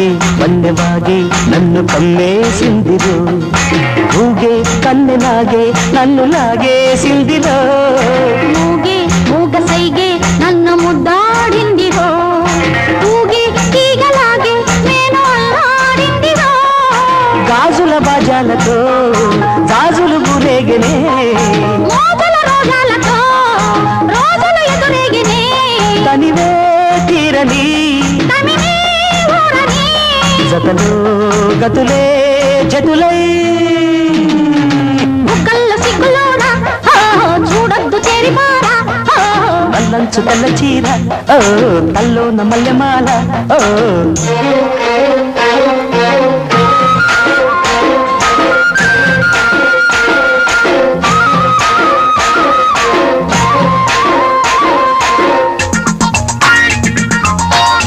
ఊగే వన్నెవాగే నన్ను కమ్మేసిందిరో ఊగే కన్నెలాగే నన్ను లాగేసిందిరో ఊగే ఊగ సైగే నన్ను ముద్దాడిందిరో ఊగే తీగలాగే నేను అల్లాడిందిరో గాజుల బాజాలతో గాజులు గురేగనే మోజుల రోజాలతో రోజులు ఎదురేగినే తనివే తీరని తమిళే ఊరని జతలో గతులే జతులై బుగ్గల్లో సిగ్గులోన చూడొద్దు చేరిపారా నల్లంచు తెల్ల చీర ఓ తల్లోన మల్లెమాల ఓ